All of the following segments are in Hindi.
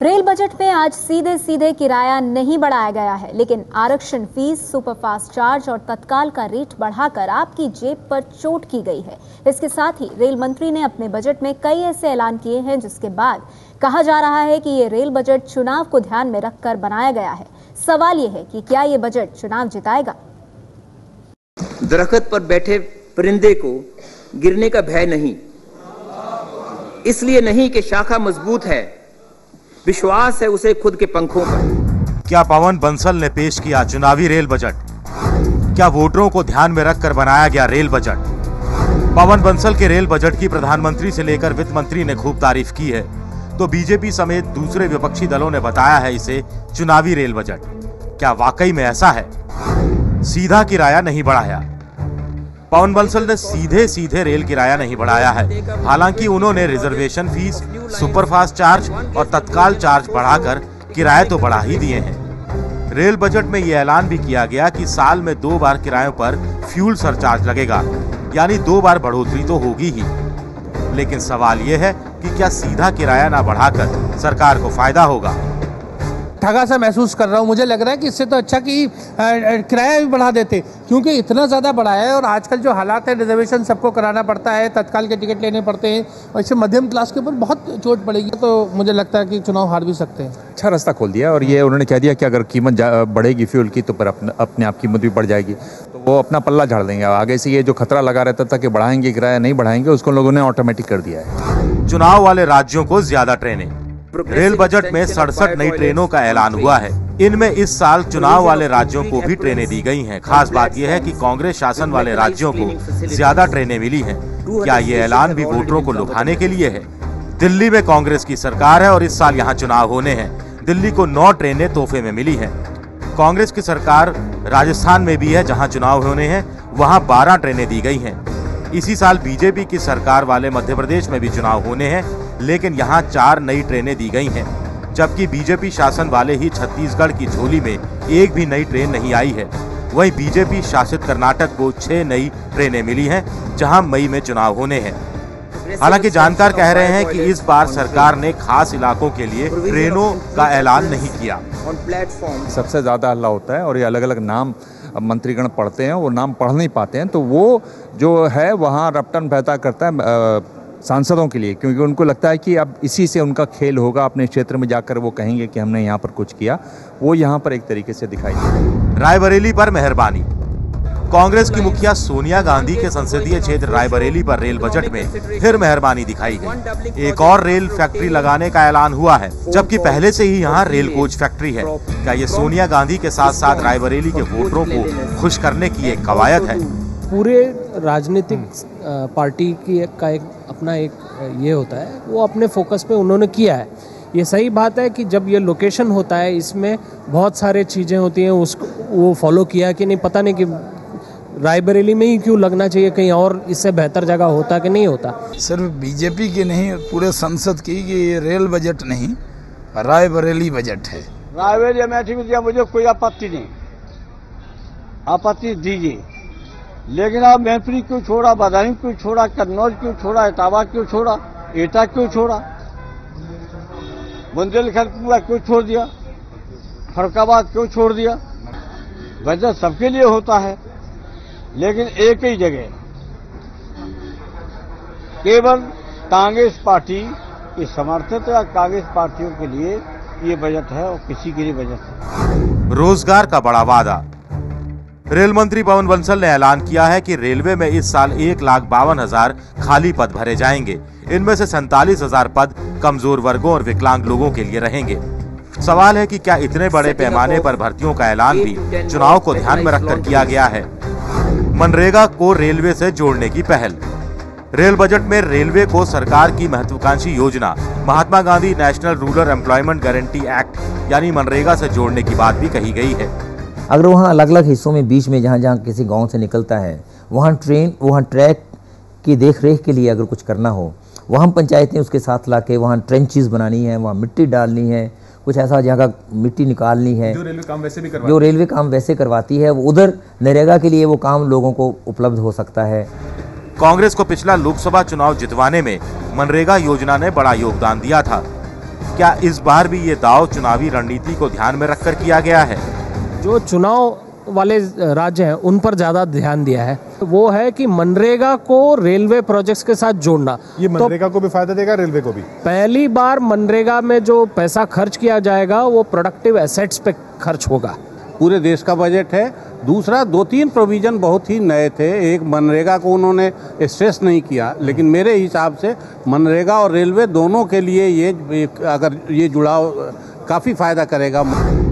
रेल बजट में आज सीधे सीधे किराया नहीं बढ़ाया गया है, लेकिन आरक्षण फीस, सुपरफास्ट चार्ज और तत्काल का रेट बढ़ाकर आपकी जेब पर चोट की गई है। इसके साथ ही रेल मंत्री ने अपने बजट में कई ऐसे ऐलान किए हैं जिसके बाद कहा जा रहा है कि ये रेल बजट चुनाव को ध्यान में रखकर बनाया गया है। सवाल ये है कि क्या ये बजट चुनाव जिताएगा? दरख्त पर बैठे परिंदे को गिरने का भय नहीं, इसलिए नहीं कि शाखा मजबूत है, विश्वास है उसे खुद के पंखों पर। क्या पवन बंसल ने पेश किया चुनावी रेल बजट? क्या वोटरों को ध्यान में रखकर बनाया गया रेल बजट? पवन बंसल के रेल बजट की प्रधानमंत्री से लेकर वित्त मंत्री ने खूब तारीफ की है, तो बीजेपी समेत दूसरे विपक्षी दलों ने बताया है इसे चुनावी रेल बजट। क्या वाकई में ऐसा है? सीधा किराया नहीं बढ़ाया। पवन बंसल ने सीधे सीधे रेल किराया नहीं बढ़ाया है, हालांकि उन्होंने रिजर्वेशन फीस, सुपरफास्ट चार्ज और तत्काल चार्ज बढ़ाकर किराए तो बढ़ा ही दिए हैं। रेल बजट में यह ऐलान भी किया गया कि साल में 2 बार किरायों पर फ्यूल सरचार्ज लगेगा, यानी 2 बार बढ़ोतरी तो होगी ही। लेकिन सवाल यह है कि क्या सीधा किराया ना बढ़ाकर सरकार को फायदा होगा? ठगा सा महसूस कर रहा हूँ। मुझे लग रहा है कि इससे तो अच्छा कि किराया भी बढ़ा देते, क्योंकि इतना ज़्यादा बढ़ाया है और आजकल जो हालात है, रिजर्वेशन सबको कराना पड़ता है, तत्काल के टिकट लेने पड़ते हैं और इससे मध्यम क्लास के ऊपर बहुत चोट पड़ेगी। तो मुझे लगता है कि चुनाव हार भी सकते हैं। अच्छा रास्ता खोल दिया और ये उन्होंने कह दिया कि अगर कीमत बढ़ेगी फ्यूल की तो फिर अपने आप कीमत भी बढ़ जाएगी, तो वो अपना पल्ला झाड़ देंगे। आगे से ये जो खतरा लगा रहता था कि बढ़ाएंगे किराया नहीं बढ़ाएंगे, उसको लोगों ने ऑटोमेटिक कर दिया है। चुनाव वाले राज्यों को ज्यादा ट्रेनें। रेल बजट में 67 नई ट्रेनों का ऐलान हुआ है। इनमें इस साल चुनाव वाले राज्यों को भी ट्रेनें दी गई हैं। खास बात यह है कि कांग्रेस शासन वाले राज्यों को ज्यादा ट्रेनें मिली हैं। क्या ये ऐलान भी वोटरों को लुभाने के लिए है? दिल्ली में कांग्रेस की सरकार है और इस साल यहाँ चुनाव होने हैं। दिल्ली को 9 ट्रेनें तोहफे में मिली हैं। कांग्रेस की सरकार राजस्थान में भी है, जहाँ चुनाव होने हैं, वहाँ 12 ट्रेनें दी गई हैं। इसी साल बीजेपी की सरकार वाले मध्य प्रदेश में भी चुनाव होने हैं, लेकिन यहाँ 4 नई ट्रेनें दी गई हैं, जबकि बीजेपी शासन वाले ही छत्तीसगढ़ की झोली में एक भी नई ट्रेन नहीं आई है। वहीं बीजेपी शासित कर्नाटक को 6 नई ट्रेनें मिली हैं, जहां मई में चुनाव होने हैं। हालांकि जानकार कह रहे हैं कि इस बार सरकार ने खास इलाकों के लिए ट्रेनों का ऐलान नहीं किया। सबसे ज्यादा हल्ला होता है और ये अलग अलग नाम मंत्रीगण पढ़ते हैं, वो नाम पढ़ नहीं पाते हैं, तो वो जो है वहाँ रपटन पैदा करता है सांसदों के लिए, क्योंकि उनको लगता है कि अब इसी से उनका खेल होगा। अपने क्षेत्र में जाकर वो कहेंगे कि हमने यहाँ पर कुछ किया। वो यहाँ पर एक तरीके से दिखाई दे। रायबरेली पर मेहरबानी। कांग्रेस की मुखिया सोनिया गांधी के संसदीय क्षेत्र रायबरेली पर रेल बजट में फिर मेहरबानी दिखाई गई। एक और रेल फैक्ट्री लगाने का ऐलान हुआ है, जबकि पहले से ही यहाँ रेल कोच फैक्ट्री है। क्या ये सोनिया गांधी के साथ साथ रायबरेली के वोटरों को खुश करने की एक कवायद है? पूरे राजनीतिक पार्टी की का एक अपना एक ये होता है, वो अपने फोकस पे उन्होंने किया है। ये सही बात है कि जब ये लोकेशन होता है, इसमें बहुत सारे चीज़ें होती हैं, उसको वो फॉलो किया कि नहीं, पता नहीं कि रायबरेली में ही क्यों लगना चाहिए, कहीं और इससे बेहतर जगह होता कि नहीं होता। सिर्फ बीजेपी की नहीं, पूरे संसद की कि ये रेल बजट नहीं, रायबरेली बजट है। रायबरेली अमेठी में दिया, मुझे कोई आपत्ति नहीं, आपत्ति दीजिए, लेकिन आप मैनपुरी क्यों छोड़ा, बदायूं क्यों छोड़ा, कन्नौज क्यों छोड़ा, इटावा क्यों छोड़ा, एटा क्यों छोड़ा, बुंदेलखंड क्यों छोड़ दिया, फरुखाबाद क्यों छोड़ दिया? बजट सबके लिए होता है, लेकिन एक ही जगह केवल कांग्रेस पार्टी की समर्थित या कांग्रेस पार्टियों के लिए ये बजट है और किसी के लिए बजट है। रोजगार का बड़ा वादा। रेल मंत्री पवन बंसल ने ऐलान किया है कि रेलवे में इस साल 1,52,000 खाली पद भरे जाएंगे। इनमें से 47,000 पद कमजोर वर्गों और विकलांग लोगों के लिए रहेंगे। सवाल है कि क्या इतने बड़े पैमाने पर भर्तियों का ऐलान भी चुनाव को ध्यान में रखकर किया गया है? मनरेगा को रेलवे से जोड़ने की पहल। रेल बजट में रेलवे को सरकार की महत्वाकांक्षी योजना Mahatma Gandhi national rural employment guarantee act यानी मनरेगा से जोड़ने की बात भी कही गई है। अगर वहाँ अलग अलग हिस्सों में बीच में जहाँ किसी गांव से निकलता है, वहाँ ट्रैक की देख रेख के लिए अगर कुछ करना हो, वहाँ पंचायतें उसके साथ लाके वहाँ ट्रेंचेस बनानी है, वहाँ मिट्टी डालनी है, कुछ ऐसा जहाँ का मिट्टी निकालनी है, जो रेलवे काम वैसे करवाती है, वो उधर नरेगा के लिए वो काम लोगों को उपलब्ध हो सकता है। कांग्रेस को पिछला लोकसभा चुनाव जितवाने में मनरेगा योजना ने बड़ा योगदान दिया था। क्या इस बार भी ये दाव चुनावी रणनीति को ध्यान में रखकर किया गया है? जो चुनाव वाले राज्य हैं उन पर ज्यादा ध्यान दिया है, वो है कि मनरेगा को रेलवे प्रोजेक्ट्स के साथ जोड़ना। ये मनरेगा को भी फायदा देगा, रेलवे को भी। पहली बार मनरेगा में जो पैसा खर्च किया जाएगा वो प्रोडक्टिव एसेट्स पे खर्च होगा। पूरे देश का बजट है। दूसरा, 2-3 प्रोविजन बहुत ही नए थे। एक, मनरेगा को उन्होंने स्ट्रेस नहीं किया, लेकिन मेरे हिसाब से मनरेगा और रेलवे दोनों के लिए ये अगर ये जुड़ाव काफी फायदा करेगा।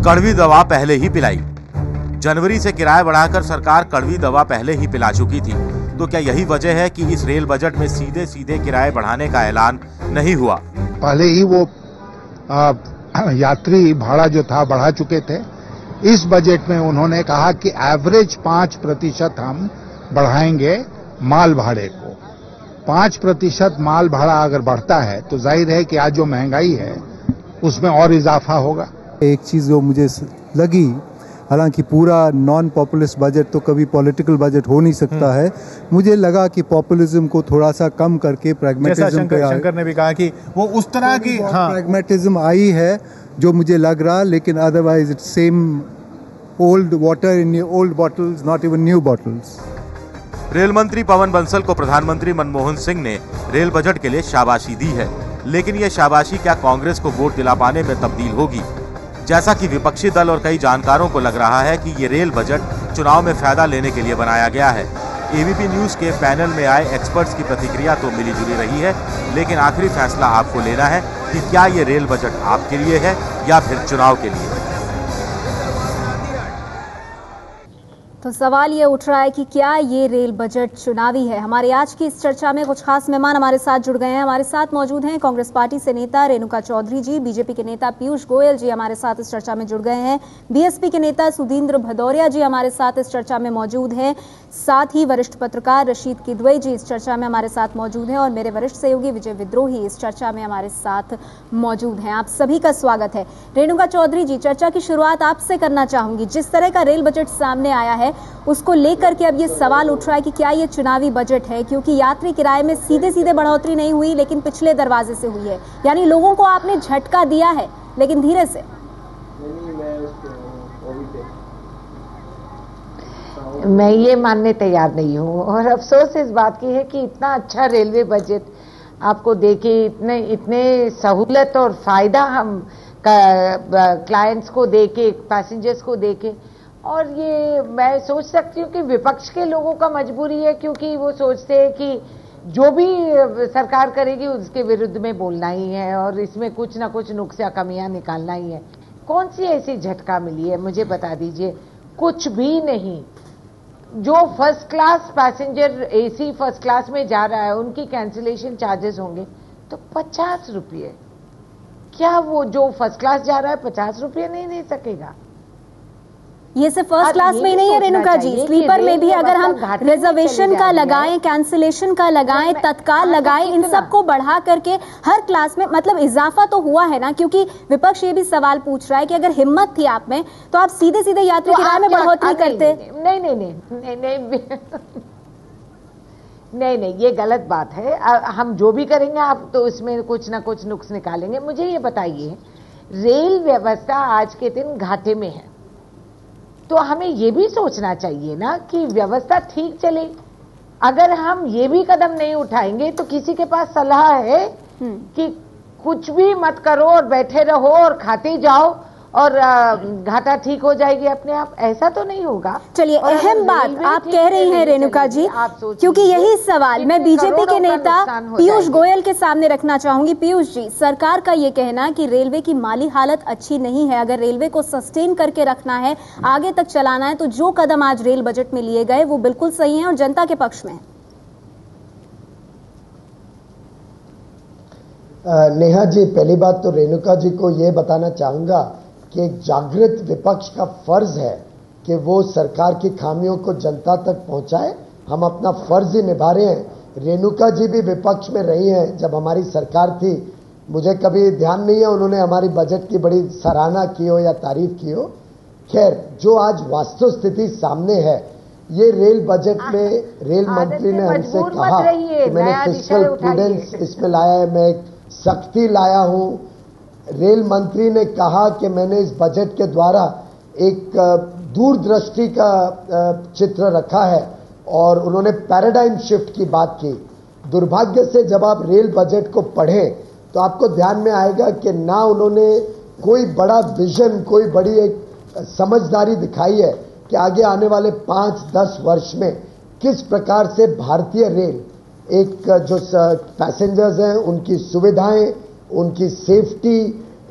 कड़वी दवा पहले ही पिलाई। जनवरी से किराया बढ़ाकर सरकार कड़वी दवा पहले ही पिला चुकी थी, तो क्या यही वजह है कि इस रेल बजट में सीधे सीधे किराए बढ़ाने का ऐलान नहीं हुआ? पहले ही वो यात्री भाड़ा जो था बढ़ा चुके थे। इस बजट में उन्होंने कहा कि एवरेज 5% हम बढ़ाएंगे माल भाड़े को। 5% माल भाड़ा अगर बढ़ता है तो जाहिर है कि आज जो महंगाई है उसमें और इजाफा होगा। एक चीज जो मुझे लगी, हालांकि पूरा नॉन पॉपुलिस्ट बजट तो कभी पॉलिटिकल बजट हो नहीं सकता है, मुझे लगा कि पॉपुलिज्म को थोड़ा सा कम करके प्रैग्मेटिज्म पे शंकर ने भी कहा कि वो उस तरह की प्रैग्मेटिज्म आई है जो मुझे लग रहा, लेकिन otherwise it's same old water in old bottles, not even new bottles. Rail मंत्री पवन बंसल को प्रधानमंत्री मनमोहन सिंह ने रेल बजट के लिए शाबाशी दी है, लेकिन ये शाबाशी क्या कांग्रेस को वोट दिला पाने में तब्दील होगी? जैसा कि विपक्षी दल और कई जानकारों को लग रहा है कि ये रेल बजट चुनाव में फायदा लेने के लिए बनाया गया है। एबीपी न्यूज के पैनल में आए एक्सपर्ट्स की प्रतिक्रिया तो मिली जुली रही है, लेकिन आखिरी फैसला आपको लेना है कि क्या ये रेल बजट आपके लिए है या फिर चुनाव के लिए। तो सवाल ये उठ रहा है कि क्या ये रेल बजट चुनावी है? हमारे आज की इस चर्चा में कुछ खास मेहमान हमारे साथ जुड़ गए हैं। हमारे साथ मौजूद हैं कांग्रेस पार्टी से नेता रेणुका चौधरी जी, बीजेपी के नेता पीयूष गोयल जी हमारे साथ इस चर्चा में जुड़ गए हैं, बीएसपी के नेता सुधींद्र भदौरिया जी हमारे साथ इस चर्चा में मौजूद हैं, साथ ही वरिष्ठ पत्रकार रशीद किदवई जी इस चर्चा में हमारे साथ मौजूद हैं और मेरे वरिष्ठ सहयोगी विजय विद्रोही इस चर्चा में हमारे साथ मौजूद हैं। आप सभी का स्वागत है। रेणुका चौधरी जी, चर्चा की शुरुआत आपसे करना चाहूंगी। जिस तरह का रेल बजट सामने आया है उसको लेकर के अब ये सवाल उठ रहा है कि क्या ये चुनावी बजट है, क्योंकि यात्री किराए में सीधे सीधे बढ़ोतरी नहीं हुई लेकिन पिछले दरवाजे से हुई है, यानी लोगों को आपने झटका दिया है लेकिन धीरे से। मैं ये मानने तैयार नहीं हूँ और अफसोस इस बात की है कि इतना अच्छा रेलवे बजट आपको देके इतने सहूलत और फायदा हम क्लाइंट्स को देके, पैसेंजर्स को देके, और ये मैं सोच सकती हूँ कि विपक्ष के लोगों का मजबूरी है, क्योंकि वो सोचते हैं कि जो भी सरकार करेगी उसके विरुद्ध में बोलना ही है और इसमें कुछ ना कुछ नुक्स या कमियां निकालना ही है। कौन सी ऐसी झटका मिली है, मुझे बता दीजिए। कुछ भी नहीं। जो first class passenger AC first class में जा रहा है उनकी कैंसिलेशन चार्जेस होंगे तो 50 रुपये। क्या वो जो फर्स्ट क्लास जा रहा है 50 रुपये नहीं दे सकेगा? ये सिर्फ फर्स्ट क्लास में ही नहीं है रेणुका जी, स्लीपर में भी अगर हम रिजर्वेशन का लगाएं, कैंसिलेशन का लगाएं, तत्काल लगाएं, इन सबको बढ़ा करके हर क्लास में मतलब इजाफा तो हुआ है ना। क्योंकि विपक्ष ये भी सवाल पूछ रहा है कि अगर हिम्मत थी आप में तो आप सीधे सीधे यात्री किराए में बढ़ोतरी करते। नहीं, ये गलत बात है। हम जो भी करेंगे आप तो इसमें कुछ ना कुछ नुक्स निकालेंगे। मुझे ये बताइए, रेल व्यवस्था आज के दिन घाटे में है तो हमें ये भी सोचना चाहिए ना कि व्यवस्था ठीक चले। अगर हम ये भी कदम नहीं उठाएंगे तो किसी के पास सलाह है कि कुछ भी मत करो और बैठे रहो और खाते जाओ और घाटा ठीक हो जाएगी अपने आप, ऐसा तो नहीं होगा। चलिए, अहम बात आप कह रही हैं रेणुका जी, क्योंकि यही सवाल मैं बीजेपी के नेता पीयूष गोयल के सामने रखना चाहूंगी। पीयूष जी, सरकार का ये कहना कि रेलवे की माली हालत अच्छी नहीं है, अगर रेलवे को सस्टेन करके रखना है, आगे तक चलाना है, तो जो कदम आज रेल बजट में लिए गए वो बिल्कुल सही है और जनता के पक्ष में है। नेहा जी, पहली बात तो रेणुका जी को ये बताना चाहूंगा कि एक जागृत विपक्ष का फर्ज है कि वो सरकार की खामियों को जनता तक पहुंचाए। हम अपना फर्ज ही निभा रहे हैं। रेणुका जी भी विपक्ष में रही हैं जब हमारी सरकार थी। मुझे कभी ध्यान नहीं है उन्होंने हमारी बजट की बड़ी सराहना की हो या तारीफ की हो। खैर, जो आज वास्तव स्थिति सामने है, ये रेल बजट में रेल मंत्री ने हमसे कहा कि मैंने फिस्कल प्रूडेंस इसमें लाया है, मैं सख्ती लाया हूं, रेल मंत्री ने कहा कि मैंने इस बजट के द्वारा एक दूरदृष्टि का चित्र रखा है और उन्होंने पैराडाइम शिफ्ट की बात की। दुर्भाग्य से जब आप रेल बजट को पढ़ें तो आपको ध्यान में आएगा कि ना उन्होंने कोई बड़ा विजन, कोई बड़ी एक समझदारी दिखाई है कि आगे आने वाले 5-10 वर्ष में किस प्रकार से भारतीय रेल एक जो पैसेंजर्स हैं उनकी सुविधाएं, उनकी सेफ्टी,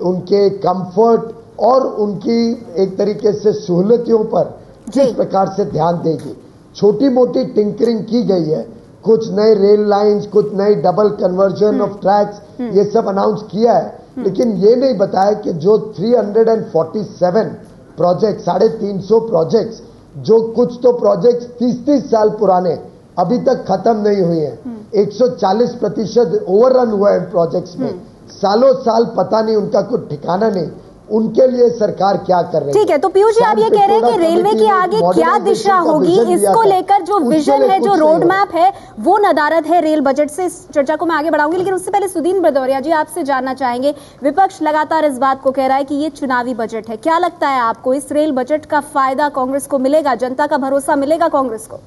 उनके कंफर्ट और उनकी एक तरीके से सहूलियतों पर किस प्रकार से ध्यान देगी। छोटी मोटी टिंकरिंग की गई है, कुछ नए रेल लाइंस, कुछ नई डबल कन्वर्जन ऑफ ट्रैक्स, ये सब अनाउंस किया है, लेकिन ये नहीं बताया कि जो 347 प्रोजेक्ट, 350 प्रोजेक्ट्स, जो कुछ तो प्रोजेक्ट्स 30-30 साल पुराने अभी तक खत्म नहीं हुए हैं, 140% ओवररन हुआ है प्रोजेक्ट्स में, सालों साल पता नहीं, उनका कुछ ठिकाना नहीं, उनके लिए सरकार क्या कर रही है। ठीक है, तो पीयूष जी आप ये कह रहे हैं कि रेलवे की आगे क्या दिशा होगी, इसको लेकर जो विजन है, जो रोड मैप है, वो नदारद है रेल बजट से। इस चर्चा को मैं आगे बढ़ाऊंगी, लेकिन उससे पहले सुदीन भदौरिया जी आपसे जानना चाहेंगे, विपक्ष लगातार इस बात को कह रहा है कि ये चुनावी बजट है, क्या लगता है आपको इस रेल बजट का फायदा कांग्रेस को मिलेगा, जनता का भरोसा मिलेगा कांग्रेस को?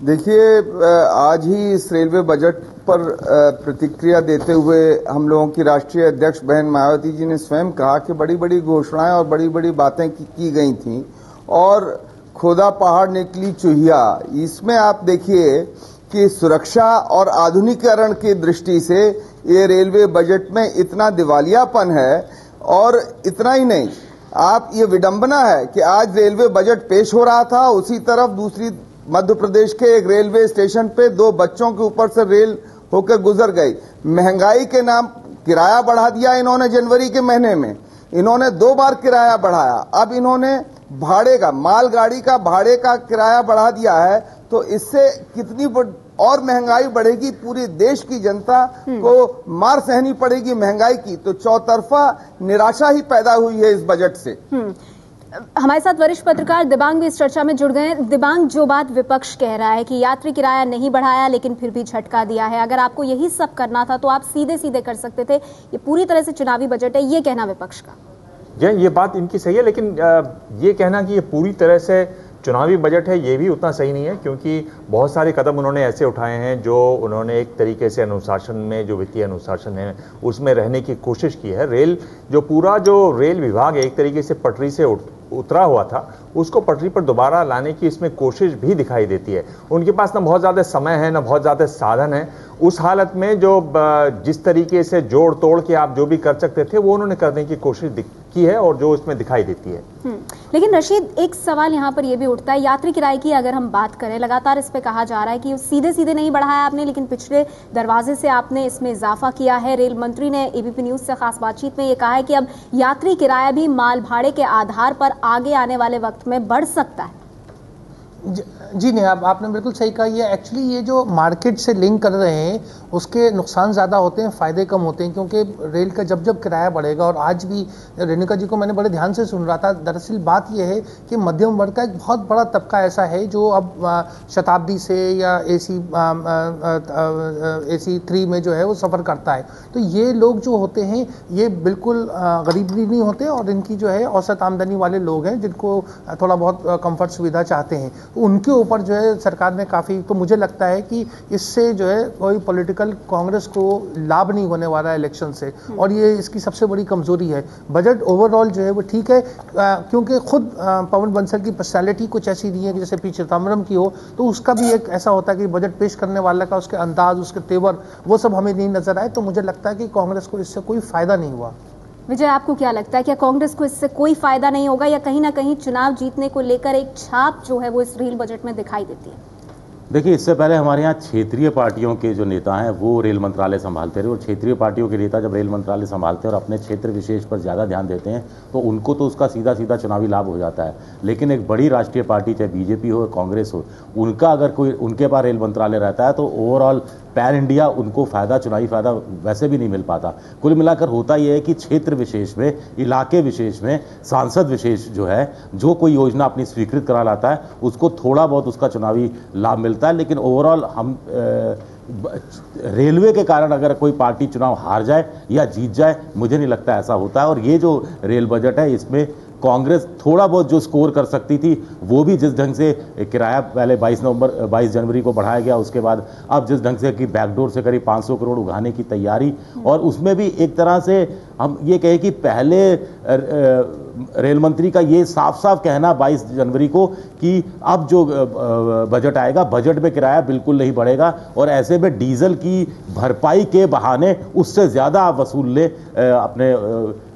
देखिए, आज ही इस रेलवे बजट पर प्रतिक्रिया देते हुए हम लोगों की राष्ट्रीय अध्यक्ष बहन मायावती जी ने स्वयं कहा कि बड़ी बड़ी घोषणाएं और बड़ी बड़ी बातें की गई थीं और खोदा पहाड़ निकली चूहिया। इसमें आप देखिए कि सुरक्षा और आधुनिकीकरण की दृष्टि से ये रेलवे बजट में इतना दिवालियापन है, और इतना ही नहीं, आप ये विडंबना है कि आज रेलवे बजट पेश हो रहा था, उसी तरफ दूसरी मध्य प्रदेश के एक रेलवे स्टेशन पे 2 बच्चों के ऊपर से रेल होकर गुजर गई। महंगाई के नाम किराया बढ़ा दिया इन्होंने, जनवरी के महीने में इन्होंने 2 बार किराया बढ़ाया। अब इन्होंने भाड़े का, मालगाड़ी का भाड़े का किराया बढ़ा दिया है, तो इससे कितनी और महंगाई बढ़ेगी, पूरे देश की जनता को मार सहनी पड़ेगी महंगाई की। तो चौतरफा निराशा ही पैदा हुई है इस बजट से। हमारे साथ वरिष्ठ पत्रकार दिबांग भी इस चर्चा में जुड़ गए हैं। दिबांग, जो बात विपक्ष कह रहा है कि यात्री किराया नहीं बढ़ाया लेकिन फिर भी झटका दिया है, अगर आपको यही सब करना था तो आप सीधे सीधे कर सकते थे, ये पूरी तरह से चुनावी बजट है, ये कहना विपक्ष का? ये बात इनकी सही है, लेकिन ये कहना कि ये पूरी तरह से चुनावी बजट है, ये भी उतना सही नहीं है, क्योंकि बहुत सारे कदम उन्होंने ऐसे उठाए हैं जो उन्होंने एक तरीके से अनुशासन में, जो वित्तीय अनुशासन है उसमें रहने की कोशिश की है। रेल जो रेल विभाग है एक तरीके से पटरी से उतरा हुआ था, उसको पटरी पर दोबारा लाने की इसमें कोशिश भी दिखाई देती है। उनके पास ना बहुत ज़्यादा समय है, ना बहुत ज़्यादा साधन है। उस हालत में जो जिस तरीके से जोड़ तोड़ के आप जो भी कर सकते थे वो उन्होंने करने की कोशिश की है और जो इसमें दिखाई देती है। लेकिन रशीद, एक सवाल यहाँ पर यह भी उठता है, यात्री किराए की अगर हम बात करें, लगातार इस पे कहा जा रहा है कि सीधे सीधे नहीं बढ़ाया आपने, लेकिन पिछले दरवाजे से आपने इसमें इजाफा किया है। रेल मंत्री ने एबीपी न्यूज से खास बातचीत में ये कहा है कि अब यात्री किराया भी माल भाड़े के आधार पर आगे आने वाले वक्त में बढ़ सकता है। जी नहीं, आपने बिल्कुल सही कहा। ये एक्चुअली ये जो मार्केट से लिंक कर रहे हैं उसके नुकसान ज़्यादा होते हैं, फ़ायदे कम होते हैं, क्योंकि रेल का जब किराया बढ़ेगा, और आज भी रेणुका जी को मैंने बड़े ध्यान से सुन रहा था, दरअसल बात यह है कि मध्यम वर्ग का एक बहुत बड़ा तबका ऐसा है जो अब शताब्दी से या AC 3 में जो है वो सफ़र करता है। तो ये लोग जो होते हैं ये बिल्कुल गरीब भी नहीं होते, और इनकी जो है औसत आमदनी वाले लोग हैं जिनको थोड़ा बहुत कंफर्ट सुविधा चाहते हैं, तो उनके ऊपर जो है सरकार ने काफ़ी, तो मुझे लगता है कि इससे जो है कोई पॉलिटिकल कांग्रेस को लाभ नहीं होने वाला है इलेक्शन से, और ये इसकी सबसे बड़ी कमजोरी है। बजट ओवरऑल जो है वो ठीक है, क्योंकि खुद पवन बंसल की पर्सनैलिटी कुछ ऐसी नहीं है कि जैसे पी चिदम्बरम की हो, तो उसका भी एक ऐसा होता है कि बजट पेश करने वाला का उसके अंदाज, उसके तेवर, वो सब हमें नहीं नजर आए। तो मुझे लगता है कि कांग्रेस को इससे कोई फायदा नहीं हुआ। विजय, आपको क्या लगता है, क्या कांग्रेस को इससे कोई फायदा नहीं होगा, या कहीं ना कहीं चुनाव जीतने को लेकर एक छाप जो है वो इस रेल बजट में दिखाई देती है? देखिए, इससे पहले हमारे यहाँ क्षेत्रीय पार्टियों के जो नेता हैं वो रेल मंत्रालय संभालते रहे, और क्षेत्रीय पार्टियों के नेता जब रेल मंत्रालय संभालते हैं और अपने क्षेत्र विशेष पर ज़्यादा ध्यान देते हैं तो उनको तो उसका सीधा सीधा चुनावी लाभ हो जाता है। लेकिन एक बड़ी राष्ट्रीय पार्टी, चाहे बीजेपी हो, कांग्रेस हो, उनका अगर कोई उनके पास रेल मंत्रालय रहता है तो ओवरऑल पैन इंडिया उनको फ़ायदा, चुनावी फ़ायदा वैसे भी नहीं मिल पाता। कुल मिलाकर होता यह है कि क्षेत्र विशेष में, इलाके विशेष में, सांसद विशेष जो है, जो कोई योजना अपनी स्वीकृत करा लाता है उसको थोड़ा बहुत उसका चुनावी लाभ मिलता है, लेकिन ओवरऑल हम रेलवे के कारण अगर कोई पार्टी चुनाव हार जाए या जीत जाए, मुझे नहीं लगता ऐसा होता है। और ये जो रेल बजट है, इसमें कांग्रेस थोड़ा बहुत जो स्कोर कर सकती थी वो भी जिस ढंग से किराया पहले 22 जनवरी को बढ़ाया गया, उसके बाद अब जिस ढंग से कि बैकडोर से करीब 500 करोड़ उगाने की तैयारी, और उसमें भी एक तरह से हम ये कहें कि पहले रेल मंत्री का ये साफ साफ कहना 22 जनवरी को कि अब जो बजट आएगा, बजट में किराया बिल्कुल नहीं बढ़ेगा और ऐसे में डीजल की भरपाई के बहाने उससे ज्यादा आप वसूल ले अपने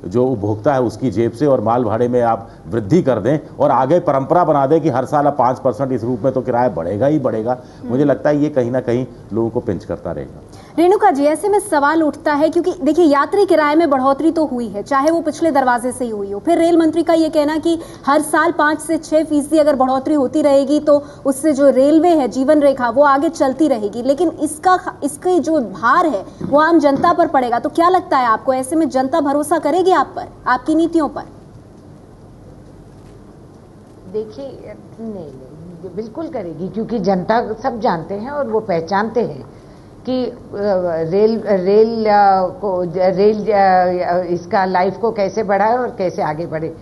जो उपभोक्ता है उसकी जेब से, और माल भाड़े में आप वृद्धि कर दें और आगे परंपरा बना दें कि हर साल अब 5% इस रूप में तो किराया बढ़ेगा ही बढ़ेगा। मुझे लगता है ये कहीं ना कहीं लोगों को पिंच करता रहेगा। रेणुका जी, ऐसे में सवाल उठता है, क्योंकि देखिए यात्री किराए में बढ़ोतरी तो हुई है, चाहे वो पिछले दरवाजे से ही हुई हो, फिर रेल मंत्री का ये कहना कि हर साल 5 से 6% अगर बढ़ोतरी होती रहेगी तो उससे जो रेलवे है जीवन रेखा वो आगे चलती रहेगी, लेकिन इसका जो भार है वो आम जनता पर पड़ेगा। तो क्या लगता है आपको, ऐसे में जनता भरोसा करेगी आप पर, आपकी नीतियों पर? देखिए नहीं, बिल्कुल करेगी, क्योंकि जनता सब जानते हैं और वो पहचानते हैं कि रेल इसका लाइफ को कैसे बढ़ाए और कैसे आगे बढ़े।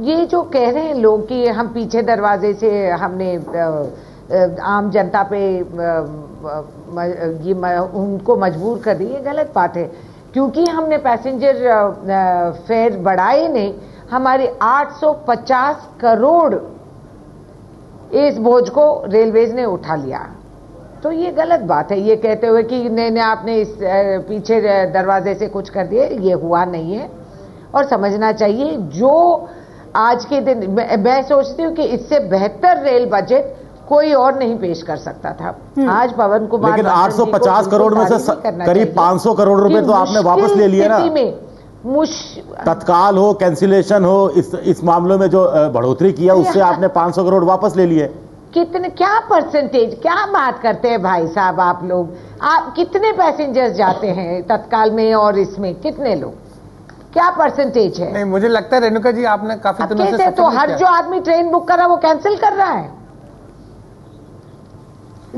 ये जो कह रहे हैं लोग कि हम पीछे दरवाजे से हमने आम जनता पे उनको मजबूर कर दी, ये गलत बात है, क्योंकि हमने पैसेंजर फेयर बढ़ाए नहीं, हमारे 850 करोड़ इस बोझ को रेलवेज ने उठा लिया। तो ये गलत बात है, ये कहते हुए कि नहीं आपने इस पीछे दरवाजे से कुछ कर दिए, ये हुआ नहीं है। और समझना चाहिए जो आज के दिन मैं सोचती हूँ कि इससे बेहतर रेल बजट कोई और नहीं पेश कर सकता था। आज पवन कुमार, लेकिन 850 करोड़ में से करीब 500 करोड़ रुपए तो आपने वापस ले लिए ना। तत्काल हो, कैंसिलेशन हो, इस मामलों में जो बढ़ोतरी किया उससे आपने 500 करोड़ वापस ले लिए। कितने, क्या परसेंटेज, क्या बात करते हैं भाई साहब आप लोग? आप कितने पैसेंजर्स जाते हैं तत्काल में और इसमें कितने लोग, क्या परसेंटेज है? नहीं, मुझे लगता है रेणुका जी आपने काफी दिनों से तो हर जो आदमी ट्रेन बुक कर रहा है वो कैंसिल कर रहा है।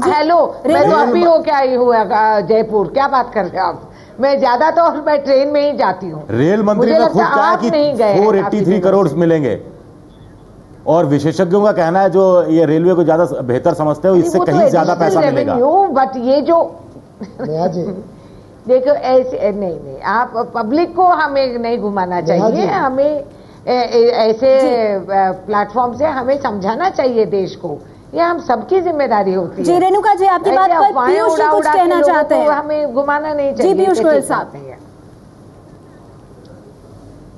हेलो, मैं तो अभी हो क्या आई हुआ जयपुर, क्या बात कर रहे हो आप? मैं ज्यादातर मैं ट्रेन में ही जाती हूँ। रेल मंत्री ने खुद कहा कि 483 करोड़ मिलेंगे, और विशेषज्ञों का कहना है जो ये रेलवे को ज्यादा बेहतर समझते हो, इससे कहीं ज्यादा पैसा मिलेगा। बट ये जो देखो ऐसे नहीं, आप पब्लिक को हमें नहीं घुमाना चाहिए, हमें ऐसे प्लेटफॉर्म से हमें समझाना चाहिए देश को, ये हम सबकी जिम्मेदारी होती है। जी रेणुका जी, आपकी बात पर पीयूष जी कुछ कहना चाहते हैं, हमें घुमाना नहीं चाहिए। जी पीयूष गोयल साहब।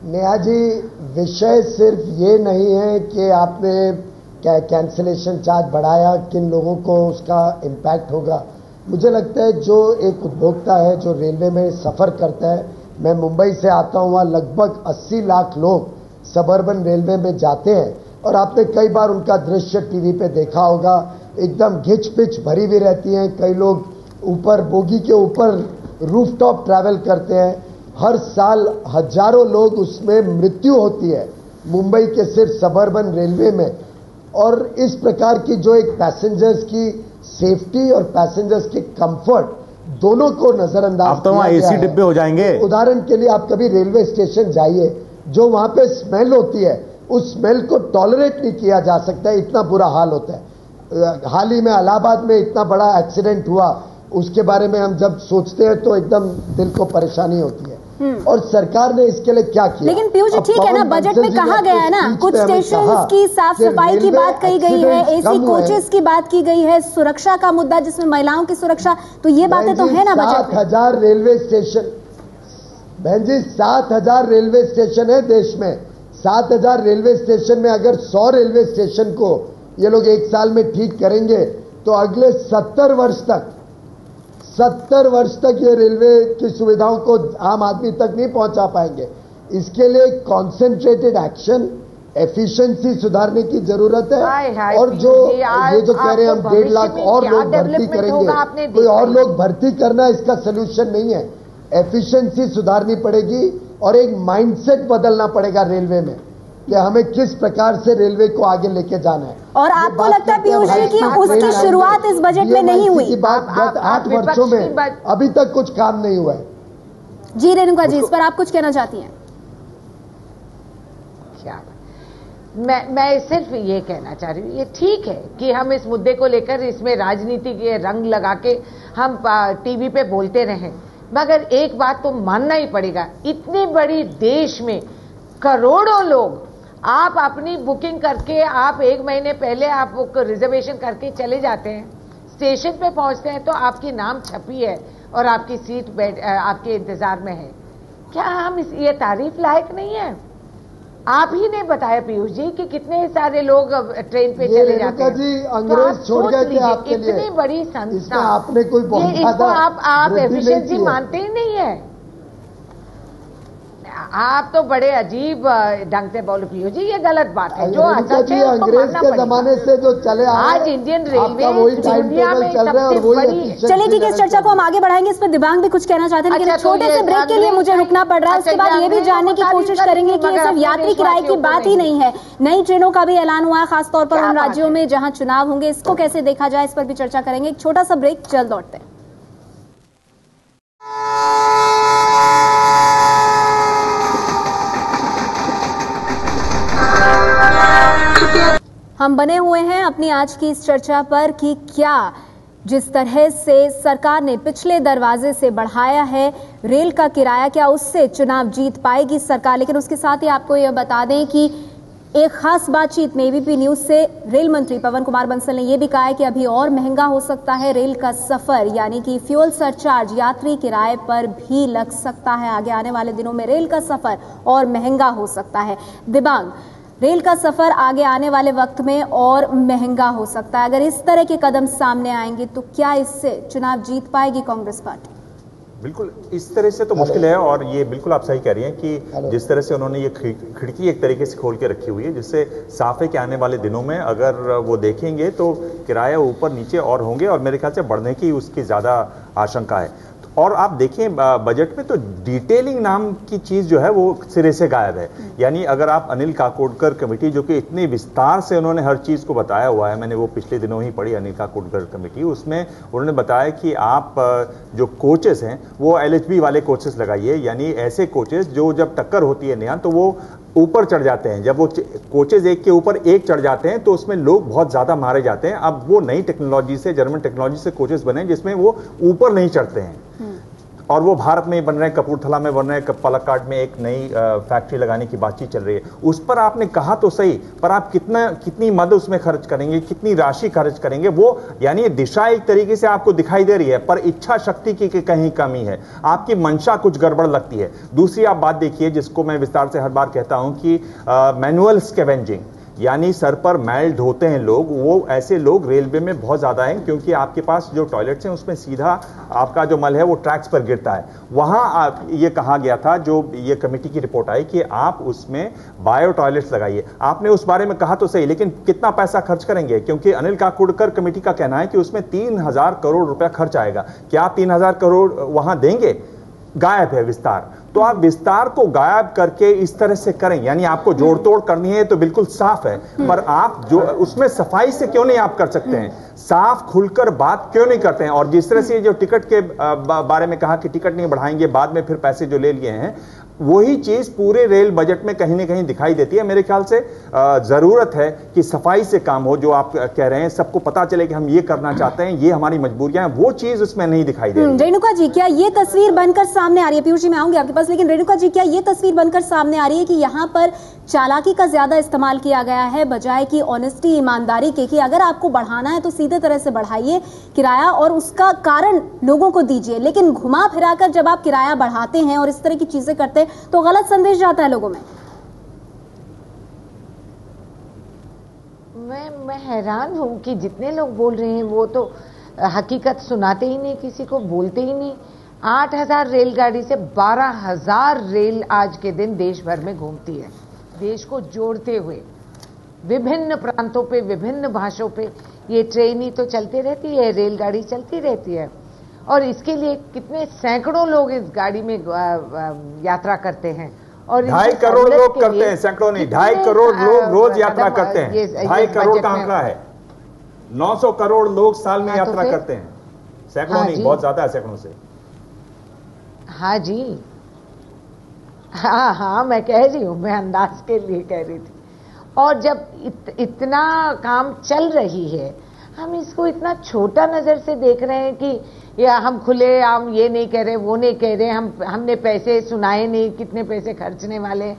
नेहा जी, विषय सिर्फ ये नहीं है कि आपने कैंसिलेशन चार्ज बढ़ाया, किन लोगों को उसका इम्पैक्ट होगा। मुझे लगता है जो एक उपभोक्ता है जो रेलवे में सफ़र करता है, मैं मुंबई से आता हूँ, वहाँ लगभग 80 लाख लोग सबर्बन रेलवे में जाते हैं और आपने कई बार उनका दृश्य टीवी पे देखा होगा, एकदम घिच पिच भरी हुई रहती हैं। कई लोग ऊपर बोगी के ऊपर रूफटॉप ट्रैवल करते हैं। हर साल हजारों लोग उसमें मृत्यु होती है मुंबई के सिर्फ सबर्बन रेलवे में। और इस प्रकार की जो एक पैसेंजर्स की सेफ्टी और पैसेंजर्स की कंफर्ट दोनों को नजरअंदाज तो वहाँ एसी डिब्बे हो जाएंगे। उदाहरण के लिए आप कभी रेलवे स्टेशन जाइए, जो वहां पे स्मेल होती है उस स्मेल को टॉलरेट नहीं किया जा सकता है, इतना बुरा हाल होता है। हाल ही में इलाहाबाद में इतना बड़ा एक्सीडेंट हुआ, उसके बारे में हम जब सोचते हैं तो एकदम दिल को परेशानी होती है। और सरकार ने इसके लिए क्या किया? लेकिन पीयूष जी ठीक है ना, बजट में कहा गया है ना, कुछ स्टेशन की साफ सफाई की बात कही गई है, एसी कोचेस की बात की गई है, सुरक्षा का मुद्दा जिसमें महिलाओं की सुरक्षा, तो ये बातें तो है ना बजट में। 7,000 रेलवे स्टेशन, बहन जी 7,000 रेलवे स्टेशन है देश में। 7,000 रेलवे स्टेशन में अगर 100 रेलवे स्टेशन को ये लोग एक साल में ठीक करेंगे तो अगले 70 वर्ष तक ये रेलवे की सुविधाओं को आम आदमी तक नहीं पहुंचा पाएंगे। इसके लिए कॉन्सेंट्रेटेड एक्शन, एफिशिएंसी सुधारने की जरूरत है। और जो ये जो कह रहे हैं हम 1.5 लाख और लोग भर्ती करेंगे, कोई और लोग भर्ती करना इसका सोल्यूशन नहीं है। एफिशिएंसी सुधारनी पड़ेगी और एक माइंडसेट बदलना पड़ेगा रेलवे में कि हमें किस प्रकार से रेलवे को आगे लेके जाना है। और आपको लगता है पीयूष जी कि उसकी शुरुआत इस बजट में नहीं हुई? की बात गत 8 वर्षों में अभी तक कुछ काम नहीं हुआ है। जी रेणुका जी, इस पर आप कुछ कहना चाहती हैं? क्या मैं सिर्फ ये कहना चाह रही हूँ, ये ठीक है कि हम इस मुद्दे को लेकर इसमें राजनीति के रंग लगा के हम टीवी पे बोलते रहें, मगर एक बात तो मानना ही पड़ेगा, इतनी बड़ी देश में करोड़ों लोग, आप अपनी बुकिंग करके आप 1 महीने पहले आप रिजर्वेशन करके चले जाते हैं, स्टेशन पे पहुंचते हैं तो आपकी नाम छपी है और आपकी सीट आपके इंतजार में है। क्या हम ये तारीफ लायक नहीं है? आप ही ने बताया पीयूष जी कि कितने सारे लोग ट्रेन पे चले जाते हैं। जी अंग्रेज छोड़ गए थे आपके लिए, इतनी बड़ी संस्था, आपने कोई बहुत इसको आप एफिशिएंसी मानते ही नहीं है। आप तो बड़े अजीब ढंग से बोलो पीयूष जी, ये गलत बात है। जो सच है अंग्रेज के जमाने से जो चले आज इंडियन रेलवे दुनिया में सबसे बड़ी। चलिए ठीक है, इस चर्चा को हम आगे बढ़ाएंगे। इस पर दिव्यांग भी कुछ कहना चाहते हैं, लेकिन छोटे से ब्रेक के लिए मुझे रुकना पड़ रहा है। उसके बाद ये भी जानने की कोशिश करेंगे कि ये सिर्फ यात्री किराए की बात ही नहीं है, नई ट्रेनों का भी ऐलान हुआ है, खासतौर पर उन राज्यों में जहां चुनाव होंगे, इसको कैसे देखा जाए, इस पर भी चर्चा करेंगे। एक छोटा सा ब्रेक, जल्द लौटते हैं। हम बने हुए हैं अपनी आज की इस चर्चा पर कि क्या जिस तरह से सरकार ने पिछले दरवाजे से बढ़ाया है रेल का किराया, क्या उससे चुनाव जीत पाएगी सरकार? लेकिन उसके साथ ही आपको यह बता दें कि एक खास बातचीत में एबीपी न्यूज से रेल मंत्री पवन कुमार बंसल ने यह भी कहा है कि अभी और महंगा हो सकता है रेल का सफर, यानी कि फ्यूल सरचार्ज यात्री किराए पर भी लग सकता है। आगे आने वाले दिनों में रेल का सफर और महंगा हो सकता है। दिव्यांग, रेल का सफर आगे आने वाले वक्त में और महंगा हो सकता है। अगर इस तरह के कदम सामने आएंगे तो क्या इससे चुनाव जीत पाएगी कांग्रेस पार्टी? बिल्कुल इस तरह से तो मुश्किल है, और ये बिल्कुल आप सही कह रही हैं कि जिस तरह से उन्होंने ये खिड़की एक तरीके से खोल के रखी हुई है, जिससे साफ है कि आने वाले दिनों में अगर वो देखेंगे तो किराया ऊपर नीचे और होंगे, और मेरे ख्याल से बढ़ने की उसकी ज्यादा आशंका है। और आप देखें बजट में तो डिटेलिंग नाम की चीज जो है वो सिरे से गायब है। यानी अगर आप अनिल काकोडकर कमेटी, जो कि इतने विस्तार से उन्होंने हर चीज को बताया हुआ है, मैंने वो पिछले दिनों ही पढ़ी अनिल काकोडकर कमेटी, उसमें उन्होंने बताया कि आप जो कोचेस हैं वो LHB वाले कोचेस लगाइए, यानी ऐसे कोचेस जो जब टक्कर होती है नया तो वो ऊपर चढ़ जाते हैं। जब वो कोचेज एक के ऊपर एक चढ़ जाते हैं तो उसमें लोग बहुत ज्यादा मारे जाते हैं। अब वो नई टेक्नोलॉजी से, जर्मन टेक्नोलॉजी से कोचेस बने जिसमें वो ऊपर नहीं चढ़ते हैं, और वो भारत में बन रहे हैं, कपूरथला में बन रहे हैं, पलक्काड में एक नई फैक्ट्री लगाने की बातचीत चल रही है। उस पर आपने कहा तो सही, पर आप कितनी मद उसमें खर्च करेंगे, कितनी राशि खर्च करेंगे, वो यानी दिशा एक तरीके से आपको दिखाई दे रही है, पर इच्छा शक्ति की कहीं कमी है, आपकी मंशा कुछ गड़बड़ लगती है। दूसरी आप बात देखिए, जिसको मैं विस्तार से हर बार कहता हूं कि मैनुअल स्कैवेंजिंग, यानी सर पर मैल ढोते हैं लोग, वो ऐसे लोग रेलवे में बहुत ज्यादा हैं, क्योंकि आपके पास जो टॉयलेट्स हैं उसमें सीधा आपका जो मल है वो ट्रैक्स पर गिरता है। वहां ये कहा गया था, जो ये कमेटी की रिपोर्ट आई, कि आप उसमें बायो टॉयलेट्स लगाइए। आपने उस बारे में कहा तो सही, लेकिन कितना पैसा खर्च करेंगे? क्योंकि अनिल काकोडकर कमेटी का कहना है कि उसमें 3000 करोड़ रुपया खर्च आएगा। क्या आप 3000 करोड़ वहां देंगे? गायब है विस्तार। तो आप विस्तार को गायब करके इस तरह से करें, यानी आपको जोड़ तोड़ करनी है तो बिल्कुल साफ है, पर आप जो उसमें सफाई से क्यों नहीं आप कर सकते हैं? साफ खुलकर बात क्यों नहीं करते हैं? और जिस तरह से जो टिकट के बारे में कहा कि टिकट नहीं बढ़ाएंगे, बाद में फिर पैसे जो ले लिए हैं, वही चीज पूरे रेल बजट में कहीं ना कहीं दिखाई देती है। मेरे ख्याल से जरूरत है कि सफाई से काम हो, जो आप कह रहे हैं, सबको पता चले कि हम ये करना चाहते हैं, ये हमारी मजबूरियां हैं, वो चीज उसमें नहीं दिखाई दे रही। रेणुका जी, क्या ये तस्वीर बनकर सामने आ रही है? पीयूष जी मैं आऊंगी आपके पास, लेकिन रेणुका जी, क्या ये तस्वीर बनकर सामने आ रही है कि यहाँ पर चालाकी का ज्यादा इस्तेमाल किया गया है बजाय कि ऑनेस्टी, ईमानदारी के, कि अगर आपको बढ़ाना है तो सीधे तरह से बढ़ाइए किराया और उसका कारण लोगों को दीजिए, लेकिन घुमा फिराकर जब आप किराया बढ़ाते हैं और इस तरह की चीजें करते हैं तो गलत संदेश जाता है लोगों में। मैं हैरान हूं कि जितने लोग बोल रहे हैं वो तो हकीकत सुनाते ही नहीं, किसी को बोलते ही नहीं। 8000 रेलगाड़ी से 12000 रेल आज के दिन देश भर में घूमती है, देश को जोड़ते हुए विभिन्न प्रांतों पे, विभिन्न भाषाओं पे ये ट्रेन ही तो चलती रहती है, रेलगाड़ी चलती रहती है। और इसके लिए कितने सैकड़ों लोग इस गाड़ी में यात्रा करते हैं, और 2.5 करोड़ लोग करते हैं, सैकड़ों नहीं, 2.5 करोड़ लोग रोज यात्रा करते हैं। 2.5 करोड़ का आंकड़ा है। 900 करोड़ लोग साल में यात्रा करते हैं, सैकड़ों नहीं, बहुत ज्यादा है, सैकड़ों से। हाँ जी, हाँ मैं कह रही हूँ, मैं अंदाज के लिए कह रही थी। और जब इतना काम चल रही है, हम इसको इतना छोटा नजर से देख रहे हैं कि या हम खुले आम ये नहीं कह रहे, वो नहीं कह रहे, हमने पैसे सुनाए नहीं, कितने पैसे खर्चने वाले।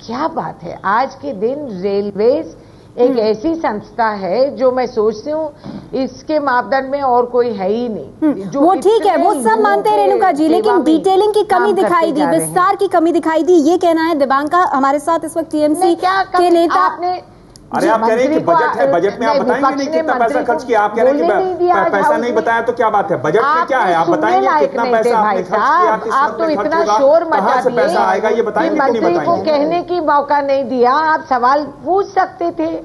क्या बात है, आज के दिन रेलवेज एक ऐसी संस्था है जो मैं सोचती हूँ इसके मापदंड में और कोई है ही नहीं। जो वो ठीक है, वो सब मानते हैं रेणुका जी, लेकिन डिटेलिंग की कमी दिखाई दी, विस्तार की कमी दिखाई दी, ये कहना है दिबांका हमारे साथ इस वक्त टीएमसी के नेता। अरे आप कह रहे हैं कि बजट है, बजट में आप बताएंगे नहीं कितना पैसा खर्च किया। आप कह रहे हैं कि पैसा नहीं बताया तो क्या बात है, बजट में क्या है आप बताएंगे कितना पैसा आपने खर्च किया। आप तो इतना शोर मचा दिए, पैसा आएगा ये बताएंगे कि नहीं बताएंगे। मंत्री को कहने की मौका नहीं दिया, आप सवाल पूछ सकते थे,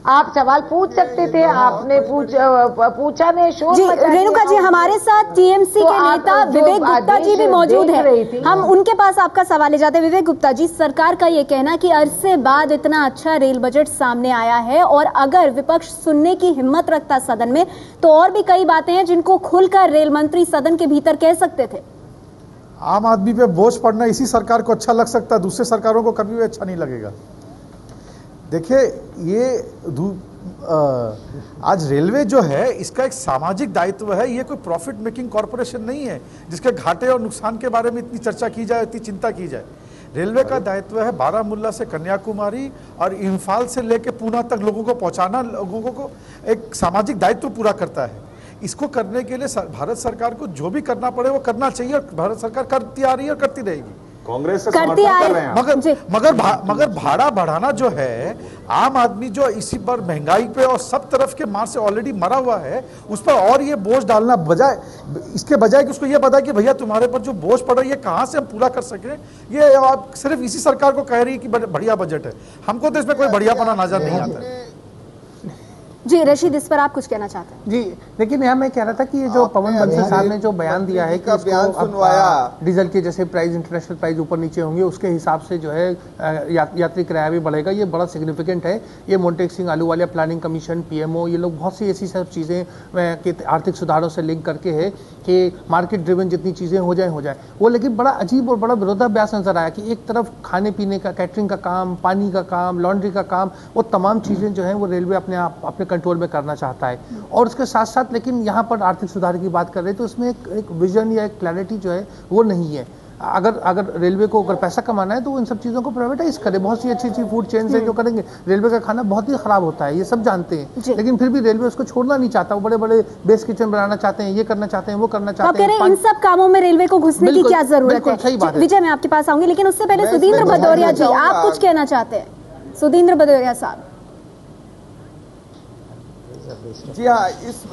आप सवाल पूछ सकते थे, आपने पूछा नहीं, शोर जी। रेणुका जी, हमारे साथ टीएमसी के नेता विवेक गुप्ता जी भी मौजूद हैं, हम उनके पास आपका सवाल ले जाते हैं। विवेक गुप्ता जी, सरकार का ये कहना कि अरसे बाद इतना अच्छा रेल बजट सामने आया है और अगर विपक्ष सुनने की हिम्मत रखता सदन में तो और भी कई बातें हैं जिनको खुलकर रेल मंत्री सदन के भीतर कह सकते थे। आम आदमी पे बोझ पड़ना इसी सरकार को अच्छा लग सकता है, दूसरे सरकारों को कभी भी अच्छा नहीं लगेगा। देखिए, ये आज रेलवे जो है इसका एक सामाजिक दायित्व है, ये कोई प्रॉफिट मेकिंग कॉरपोरेशन नहीं है जिसके घाटे और नुकसान के बारे में इतनी चर्चा की जाए, इतनी चिंता की जाए। रेलवे का दायित्व है बारामूला से कन्याकुमारी और इम्फाल से लेकर पूना तक लोगों को पहुंचाना, लोगों को एक सामाजिक दायित्व पूरा करता है। इसको करने के लिए भारत सरकार को जो भी करना पड़े वो करना चाहिए और भारत सरकार करती आ रही है और करती रहेगी। कांग्रेस से समर्थन कर रहे हैं मगर भाड़ा बढ़ाना जो है, आम आदमी जो इसी पर महंगाई पे और सब तरफ के मार से ऑलरेडी मरा हुआ है, उस पर और ये बोझ डालना बजाय इसके बजाय कि उसको ये बताए कि भैया तुम्हारे पर जो बोझ पड़ रही है कहां से हम पूरा कर सकें, ये आप सिर्फ इसी सरकार को कह रही है कि बढ़िया बजट है। हमको तो इसमें कोई बढ़ियापना नजर नहीं आता है। जी रशीद, इस पर आप कुछ कहना चाहते हैं? जी, लेकिन यहाँ मैं कह रहा था कि ये जो पवन बंसल साहब ने जो बयान दिया है कि इसको डीजल के जैसे प्राइस, इंटरनेशनल प्राइस ऊपर नीचे होंगे, उसके हिसाब से जो है यात्री किराया भी बढ़ेगा, ये बड़ा सिग्निफिकेंट है। ये Montek Singh Ahluwalia planning commission, PMO, ये लोग बहुत सी ऐसी सब चीज़ें आर्थिक सुधारों से लिंक करके है कि मार्केट ड्रिवन जितनी चीज़ें हो जाए वो। लेकिन बड़ा अजीब और बड़ा विरोधाभास नजर आया कि एक तरफ खाने पीने का, कैटरिंग का काम, पानी का काम, लॉन्ड्री का काम, वो तमाम चीज़ें जो हैं वो रेलवे अपने कंट्रोल में करना चाहता है, और उसके साथ साथ लेकिन यहाँ पर आर्थिक सुधार की बात कर रहे हैं तो उसमें एक विजन या एक क्लैरिटी जो है वो नहीं है। अगर रेलवे को अगर पैसा कमाना है तो वो इन सब चीज़ों को प्राइवेटाइज करे। बहुत सी अच्छी फूड चेन्स है जो करेंगे। रेलवे का खाना बहुत ही खराब होता है, ये सब जानते हैं, लेकिन फिर भी रेलवे उसको छोड़ना नहीं चाहता। वो बड़े बड़े बेस किचन बनाना चाहते हैं, ये करना चाहते हैं, वो करना चाहते हैं। इन सब कामों में रेलवे को घुसने की क्या जरूरत है? विजय, मैं आपके पास आऊंगी, लेकिन उससे पहले सुधींद्र भदौरिया जी, आप कुछ कहना चाहते हैं? सुधींद्र भदौरिया साहब। जी हाँ,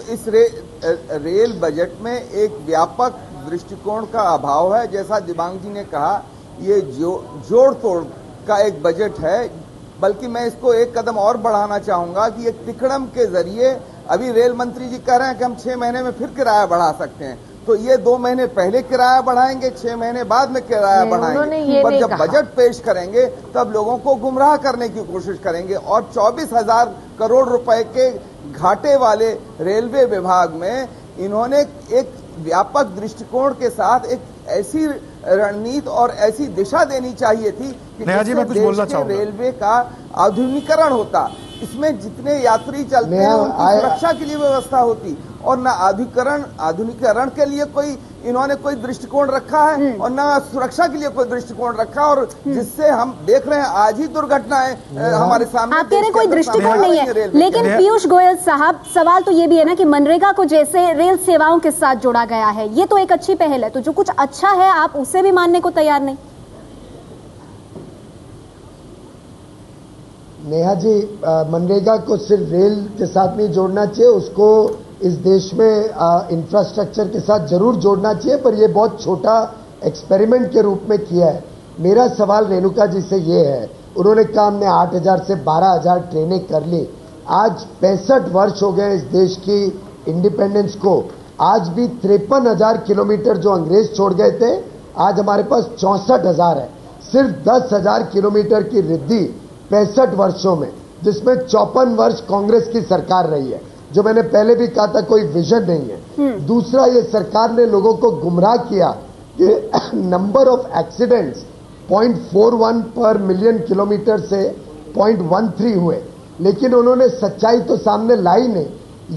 इस रेल बजट में एक व्यापक दृष्टिकोण का अभाव है। जैसा दिबांग जी ने कहा, ये जोड़ तोड़ का एक बजट है, बल्कि मैं इसको एक कदम और बढ़ाना चाहूंगा कि एक तिकड़म के जरिए, अभी रेल मंत्री जी कह रहे हैं कि हम 6 महीने में फिर किराया बढ़ा सकते हैं, तो ये 2 महीने पहले किराया बढ़ाएंगे, 6 महीने बाद में किराया बढ़ाएंगे, पर जब बजट पेश करेंगे तब लोगों को गुमराह करने की कोशिश करेंगे। और 24,000 करोड़ रुपए के घाटे वाले रेलवे विभाग में इन्होंने एक व्यापक दृष्टिकोण के साथ एक ऐसी रणनीति और ऐसी दिशा देनी चाहिए थी कि जिससे रेलवे का आधुनिकीकरण होता, इसमें जितने यात्री चलते हैं उनकी सुरक्षा के लिए व्यवस्था होती, और न आधुनिकीकरण के लिए कोई इन्होंने कोई दृष्टिकोण रखा है और न सुरक्षा के लिए कोई दृष्टिकोण रखा, और जिससे हम देख रहे हैं आज ही दुर्घटनाएं हमारे सामने। आप कह रहे कोई दृष्टिकोण नहीं है, लेकिन पीयूष गोयल साहब, सवाल तो ये भी है ना कि मनरेगा को जैसे रेल सेवाओं के साथ जोड़ा गया है, ये तो एक अच्छी पहल है, तो जो कुछ अच्छा है आप उसे भी मानने को तैयार नहीं? नेहा जी, मनरेगा को सिर्फ रेल के साथ नहीं जोड़ना चाहिए, उसको इस देश में इंफ्रास्ट्रक्चर के साथ जरूर जोड़ना चाहिए, पर यह बहुत छोटा एक्सपेरिमेंट के रूप में किया है। मेरा सवाल रेणुका जी से ये है, उन्होंने कहा हमने 8,000 से 12,000 ट्रेनें कर ली। आज 65 वर्ष हो गए इस देश की इंडिपेंडेंस को, आज भी 53,000 किलोमीटर जो अंग्रेज छोड़ गए थे, आज हमारे पास 64,000 है। सिर्फ 10,000 किलोमीटर की वृद्धि 65 वर्षों में, जिसमें 54 वर्ष कांग्रेस की सरकार रही है, जो मैंने पहले भी कहा था कोई विजन नहीं है। दूसरा, ये सरकार ने लोगों को गुमराह किया कि नंबर ऑफ एक्सीडेंट्स 0.41 पर मिलियन किलोमीटर से 0.13 हुए, लेकिन उन्होंने सच्चाई तो सामने लाई नहीं।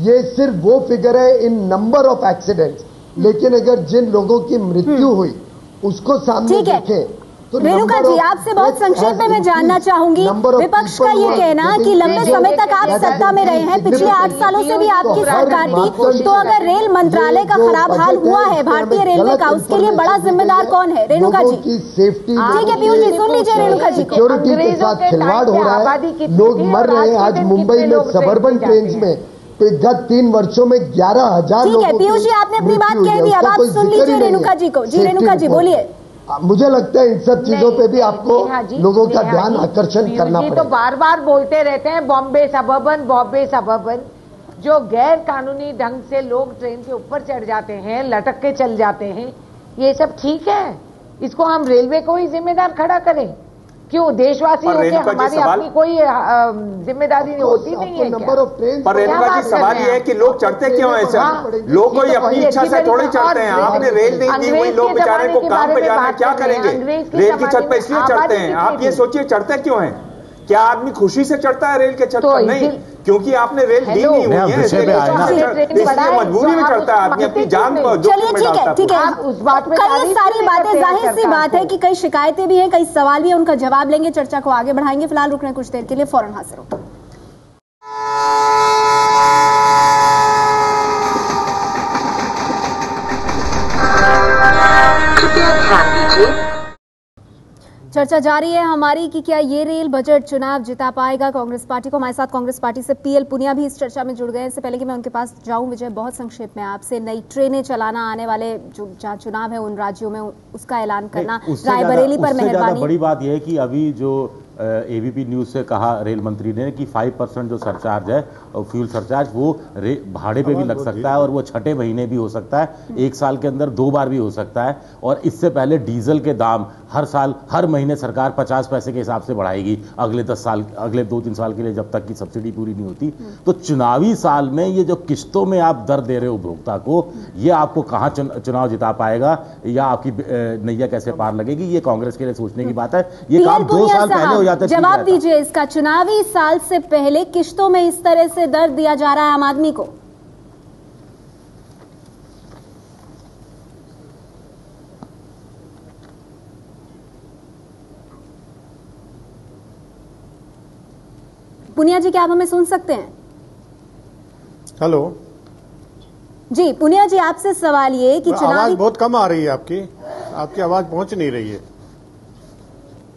ये सिर्फ वो फिगर है इन नंबर ऑफ एक्सीडेंट्स, लेकिन अगर जिन लोगों की मृत्यु हुई उसको सामने देखें तो रेणुका जी, आपसे बहुत संक्षेप में मैं जानना चाहूंगी, विपक्ष का ये कहना कि लंबे समय तक आप सत्ता में रहे हैं, पिछले 8 सालों से भी आपकी सरकार थी, तो अगर रेल मंत्रालय का खराब हाल हुआ है भारतीय रेलवे का, उसके लिए बड़ा जिम्मेदार कौन है? रेणुका जी, ठीक है पीयूष जी, सुन लीजिए रेणुका जी। सिक्योरिटी के साथ खिलवाड़ हो रहा है, लोग मर रहे हैं। आज मुंबई में सबर्बन ट्रेन में गत 3 वर्षों में 11,000 ठीक है पीयूष जी, आपने अपनी बात कह दी, अब आप सुन लीजिए रेणुका जी को। जी रेणुका जी बोलिए। मुझे लगता है इन सब चीजों पे भी आपको लोगों का ध्यान आकर्षण करना पड़ेगा। तो बार बार बोलते रहते हैं बॉम्बे सबर्बन, जो गैर कानूनी ढंग से लोग ट्रेन के ऊपर चढ़ जाते हैं, लटक के चल जाते हैं, ये सब ठीक है? इसको हम रेलवे को ही जिम्मेदार खड़ा करें? क्यों? देशवासी होकर हमारी अपनी कोई जिम्मेदारी होती नहीं है क्या? पर रेणुका जी, सवाल ये है कि लोग चढ़ते क्यों हैं सर? लोग कोई अपनी इच्छा से थोड़ी चढ़ते हैं। आपने रेल नहीं दी, वही लोग बेचारे को काम पे जाना क्या करेंगे? रेल की छत पे इसलिए चढ़ते हैं। आप ये सोचिए चढ़ते क्यों हैं? क्या आदमी खुशी से चढ़ता है रेल के छत पर? नहीं, क्योंकि आपने रेल दी नहीं हुई है, इसलिए मजबूरी में चढ़ता है आदमी, अपनी जान को जोखिम में डालता है। ठीक है, उस बात में कई सारी बातें, जाहिर सी बात है कि कई शिकायतें भी हैं, कई सवाल भी हैं, उनका जवाब लेंगे, चर्चा को आगे बढ़ाएंगे। फिलहाल रुकने कुछ देर के लिए, फौरन हाजिर हो। चर्चा जारी है हमारी कि क्या ये रेल बजट चुनाव जिता पाएगा कांग्रेस पार्टी को। हमारे साथ कांग्रेस पार्टी से पीएल पुनिया भी इस चर्चा में जुड़ गए हैं। इससे पहले कि मैं उनके पास जाऊं, विजय, बहुत संक्षेप में आपसे, नई ट्रेनें चलाना, आने वाले जो जहां चुनाव है उन राज्यों में उसका ऐलान करना, रायबरेली पर मेहरबानी। बड़ी बात यह है कि अभी जो एबीपी न्यूज से कहा रेल मंत्री ने कि 5% जो सरचार्ज है, फ्यूल सरचार्ज, वो भाड़े पे भी लग सकता है और वो 6ठे महीने भी हो सकता है, 1 साल के अंदर 2 बार भी हो सकता है। और इससे पहले डीजल के दाम हर साल, हर महीने सरकार 50 पैसे के हिसाब से बढ़ाएगी अगले 10 साल, अगले 2-3 साल के लिए, जब तक की सब्सिडी पूरी नहीं होती। तो चुनावी साल में ये जो किस्तों में आप दर दे रहे हो उपभोक्ता को, ये आपको कहाँ चुनाव जिता पाएगा या आपकी नैया कैसे पार लगेगी, ये कांग्रेस के लिए सोचने की बात है। ये काम 2 साल पहले जवाब दीजिए इसका, चुनावी साल से पहले किश्तों में इस तरह से दर दिया जा रहा है आम आदमी को। पुनिया जी, क्या आप हमें सुन सकते हैं? हेलो जी पुनिया जी, आपसे सवाल ये कि चुनावी आवाज बहुत कम आ रही है, आपकी आवाज पहुंच नहीं रही है।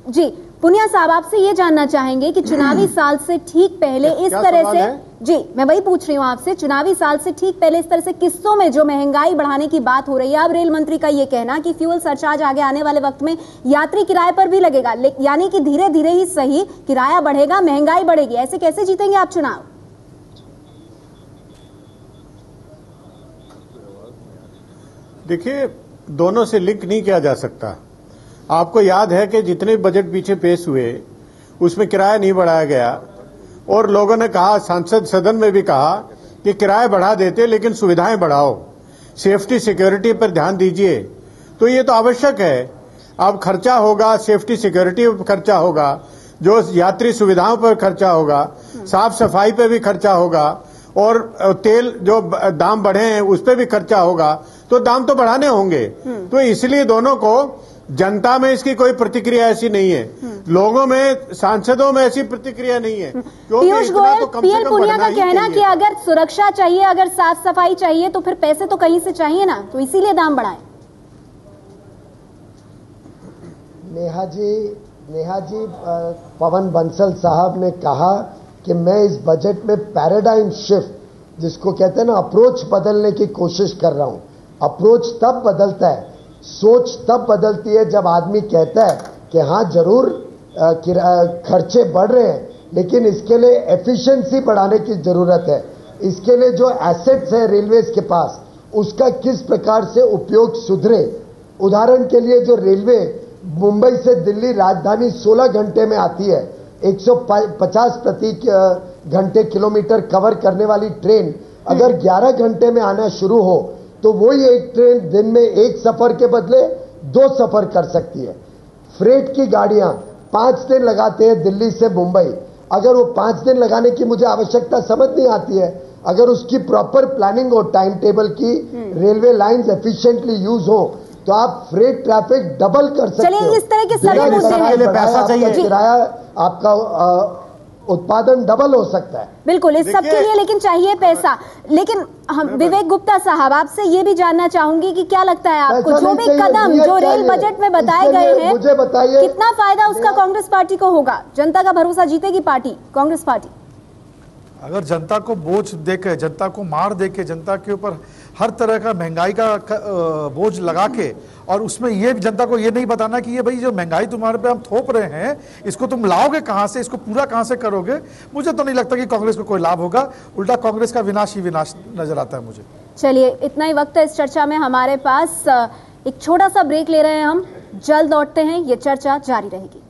जी पुनिया साहब, आपसे ये जानना चाहेंगे कि चुनावी साल से ठीक पहले इस तरह से, जी मैं वही पूछ रही हूँ आपसे, चुनावी साल से ठीक पहले इस तरह से किस्तों में जो महंगाई बढ़ाने की बात हो रही है, अब रेल मंत्री का ये कहना कि फ्यूल सरचार्ज आगे आने वाले वक्त में यात्री किराए पर भी लगेगा, यानी कि धीरे धीरे ही सही किराया बढ़ेगा, महंगाई बढ़ेगी, ऐसे कैसे जीतेंगे आप चुनाव? देखिए, दोनों से लिंक नहीं किया जा सकता। आपको याद है कि जितने बजट पीछे पेश हुए उसमें किराया नहीं बढ़ाया गया और लोगों ने कहा, सांसद सदन में भी कहा कि किराया बढ़ा देते लेकिन सुविधाएं बढ़ाओ, सेफ्टी सिक्योरिटी पर ध्यान दीजिए। तो ये तो आवश्यक है। अब खर्चा होगा, सेफ्टी सिक्योरिटी पर खर्चा होगा, जो यात्री सुविधाओं पर खर्चा होगा, साफ सफाई पर भी खर्चा होगा और तेल जो दाम बढ़े हैं उस पर भी खर्चा होगा, तो दाम तो बढ़ाने होंगे। तो इसलिए दोनों को, जनता में इसकी कोई प्रतिक्रिया ऐसी नहीं है, लोगों में, सांसदों में ऐसी प्रतिक्रिया नहीं है। पीयूष गोयल, पीएल पुनिया का कहना कि अगर सुरक्षा चाहिए, अगर साफ सफाई चाहिए तो फिर पैसे तो कहीं से चाहिए ना, तो इसीलिए दाम बढ़ाएं। नेहा जी, पवन बंसल साहब ने कहा कि मैं इस बजट में पैराडाइम शिफ्ट, जिसको कहते हैं ना, अप्रोच बदलने की कोशिश कर रहा हूं। अप्रोच तब बदलता है, सोच तब बदलती है जब आदमी कहता है कि हाँ जरूर खर्चे बढ़ रहे हैं, लेकिन इसके लिए एफिशिएंसी बढ़ाने की जरूरत है। इसके लिए जो एसेट्स है रेलवेज के पास, उसका किस प्रकार से उपयोग सुधरे। उदाहरण के लिए जो रेलवे मुंबई से दिल्ली राजधानी 16 घंटे में आती है, 150 प्रति घंटे किलोमीटर कवर करने वाली ट्रेन अगर 11 घंटे में आना शुरू हो तो वही एक ट्रेन दिन में एक सफर के बदले 2 सफर कर सकती है। फ्रेट की गाड़ियां 5 दिन लगाते हैं दिल्ली से मुंबई, अगर वो 5 दिन लगाने की मुझे आवश्यकता समझ नहीं आती है, अगर उसकी प्रॉपर प्लानिंग और टाइम टेबल की रेलवे लाइंस एफिशिएंटली यूज हो तो आप फ्रेट ट्रैफिक डबल कर सकते हो। चलिए, इस तरह के सभी मुद्दे हैं, पैसा चाहिए, किराया आपका उत्पादन डबल हो सकता है। बिल्कुल, इस सब के लिए लेकिन चाहिए पैसा। लेकिन हम विवेक गुप्ता साहब आपसे ये भी जानना चाहूंगी कि क्या लगता है आपको, जो भी कदम जो रेल बजट में बताए गए हैं, मुझे बताइए कितना फायदा उसका कांग्रेस पार्टी को होगा? जनता का भरोसा जीतेगी पार्टी, कांग्रेस पार्टी? अगर जनता को बोझ देके, जनता को मार देके, जनता के ऊपर हर तरह का महंगाई का बोझ लगा के, और उसमें ये जनता को ये नहीं बताना कि ये भाई जो महंगाई तुम्हारे पे हम थोप रहे हैं इसको तुम लाओगे कहां से, इसको पूरा कहां से करोगे, मुझे तो नहीं लगता कि कांग्रेस को कोई लाभ होगा। उल्टा कांग्रेस का विनाश ही विनाश नजर आता है मुझे। चलिए, इतना ही वक्त है इस चर्चा में हमारे पास। एक छोटा सा ब्रेक ले रहे हैं हम, जल्द लौटते हैं, ये चर्चा जारी रहेगी।